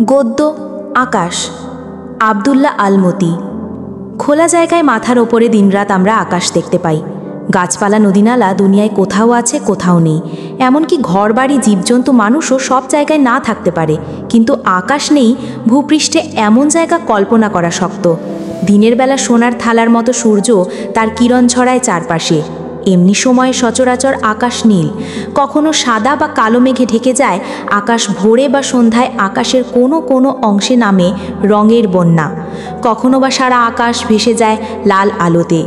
গদ্য আকাশ আব্দুল্লাহ আল-মতি। খোলা জায়গায় মাথার ওপরে দিনরাত আমরা আকাশ দেখতে পাই। গাছপালা নদীনালা দুনিয়ায় কোথাও আছে, কোথাও নেই। এমনকি ঘরবাড়ি জীবজন্তু মানুষও সব জায়গায় না থাকতে পারে, কিন্তু আকাশ নেই ভূপৃষ্ঠে এমন জায়গা কল্পনা করা শক্ত। দিনের বেলা সোনার থালার মতো সূর্য তার কিরণ ছড়ায় চারপাশে। এমনি সময়ে সচরাচর আকাশ নীল, কখনো সাদা বা কালো মেঘে ঢেকে যায়। আকাশ ভোরে বা সন্ধ্যায় আকাশের কোনো কোনো অংশে নামে রঙের বন্যা, কখনো বা সারা আকাশ ভেসে যায় লাল আলোতে।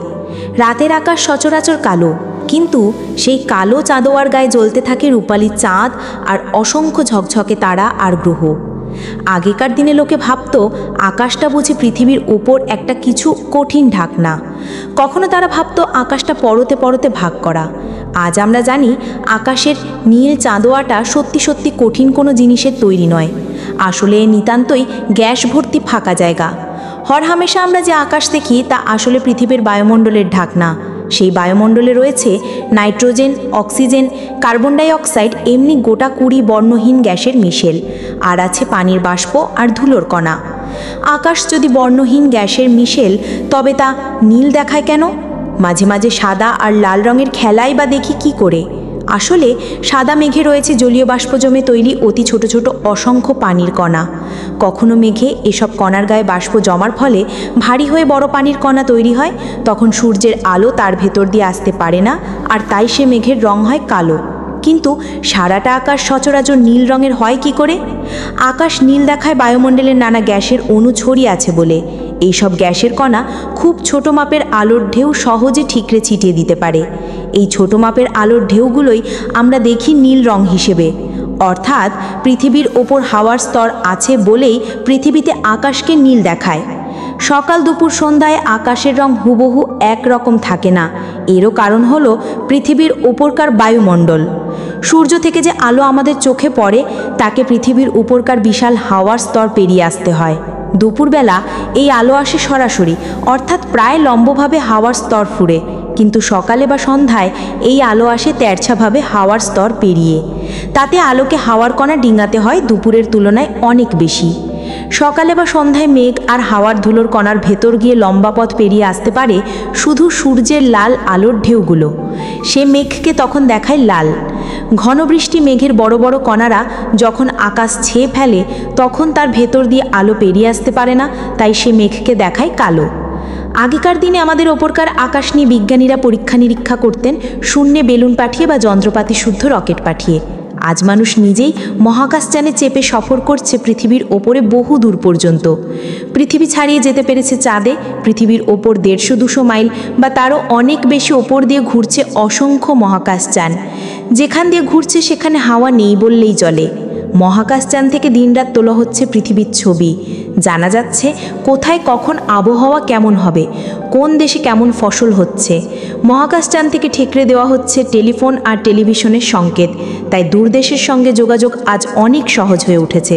রাতের আকাশ সচরাচর কালো, কিন্তু সেই কালো চাঁদোয়ার গায়ে জ্বলতে থাকে রূপালি চাঁদ আর অসংখ্য ঝকঝকে তারা আর গ্রহ। আগেকার দিনে লোকে ভাবত আকাশটা বুঝি পৃথিবীর ওপর একটা কিছু কঠিন ঢাকনা। কখনো তারা ভাবত আকাশটা পরতে পরতে ভাগ করা। আজ আমরা জানি আকাশের নীল চাঁদোয়াটা সত্যি সত্যি কঠিন কোনো জিনিসের তৈরি নয়। আসলে নিতান্তই গ্যাস ভর্তি ফাঁকা জায়গা। হরহামেশা আমরা যে আকাশ দেখি তা আসলে পৃথিবীর বায়ুমণ্ডলের ঢাকনা। সেই বায়ুমণ্ডলে রয়েছে nitrogen, oxygen, carbon die oxide, এমনি গোটা 20 বর্ণহীন গ্যাসের মিশেল, আর আছে পানির বাষ্প আর ধুলোর কণা। আকাশ যদি বর্ণহীন গ্যাসের মিশেল, তবে তা নীল দেখায় কেন? মাঝে মাঝে সাদা আর লাল রঙের খেলাই বা দেখি কি করে? আসলে সাদা মেঘে রয়েছে জলীয় বাষ্প জমে তৈরি অতি ছোট ছোট অসংখ্য পানির কণা। কখনো মেঘে এসব কণার গায়ে বাষ্প জমার ফলে ভারী হয়ে বড় পানির কণা তৈরি হয়। তখন সূর্যের আলো তার ভেতর দিয়ে আসতে পারে না, আর তাই সে মেঘের রং হয় কালো। কিন্তু সারাটা আকাশ সচরাচর নীল রঙের হয় কি করে? আকাশ নীল দেখায় বায়ুমণ্ডলের নানা গ্যাসের অণু ছড়িয়ে আছে বলে। এইসব গ্যাসের কণা খুব ছোট মাপের আলোর ঢেউ সহজে ঠিকরে ছিটিয়ে দিতে পারে। এই ছোট মাপের আলোর ঢেউগুলোই আমরা দেখি নীল রং হিসেবে। অর্থাৎ পৃথিবীর ওপর হাওয়ার স্তর আছে বলেই পৃথিবীতে আকাশকে নীল দেখায়। সকাল দুপুর সন্ধ্যায় আকাশের রং হুবহু একরকম থাকে না। এরও কারণ হলো পৃথিবীর ওপরকার বায়ুমণ্ডল। সূর্য থেকে যে আলো আমাদের চোখে পড়ে তাকে পৃথিবীর উপরকার বিশাল হাওয়ার স্তর পেরিয়ে আসতে হয়। দুপুরবেলা এই আলো আসে সরাসরি, অর্থাৎ প্রায় লম্বভাবে হাওয়ার স্তর ফুঁড়ে, কিন্তু সকালে বা সন্ধ্যায় এই আলো আসে তেরছাভাবে হাওয়ার স্তর পেরিয়ে। তাতে আলোকে হাওয়ার কণা ডিঙাতে হয় দুপুরের তুলনায় অনেক বেশি। সকালে বা সন্ধ্যায় মেঘ আর হাওয়ার ধুলোর কণার ভেতর গিয়ে লম্বা পথ পেরিয়ে আসতে পারে শুধু সূর্যের লাল আলোর ঢেউগুলো। সে মেঘকে তখন দেখায় লাল। ঘন বৃষ্টি মেঘের বড় বড় কণারা যখন আকাশ ছেয়ে ফেলে তখন তার ভেতর দিয়ে আলো পেরিয়ে আসতে পারে না, তাই সে মেঘকে দেখায় কালো। আগেকার দিনে আমাদের ওপরকার আকাশ নিয়ে বিজ্ঞানীরা পরীক্ষা নিরীক্ষা করতেন শূন্যে বেলুন পাঠিয়ে বা যন্ত্রপাতি শুদ্ধ রকেট পাঠিয়ে। আজ মানুষ নিজেই মহাকাশযানে চেপে সফর করছে পৃথিবীর ওপরে বহু দূর পর্যন্ত। পৃথিবী ছাড়িয়ে যেতে পেরেছে চাঁদে। পৃথিবীর ওপর 150-200 মাইল বা তারও অনেক বেশি ওপর দিয়ে ঘুরছে অসংখ্য মহাকাশযান। যেখান দিয়ে ঘুরছে সেখানে হাওয়া নেই বললেই চলে। মহাকাশযান থেকে দিনরাত তোলা হচ্ছে পৃথিবীর ছবি। জানা যাচ্ছে কোথায় কখন আবহাওয়া কেমন হবে, কোন দেশে কেমন ফসল হচ্ছে। মহাকাশযান থেকে ঠেকরে দেওয়া হচ্ছে টেলিফোন আর টেলিভিশনের সংকেত। তাই দূরদেশের সঙ্গে যোগাযোগ আজ অনেক সহজ হয়ে উঠেছে।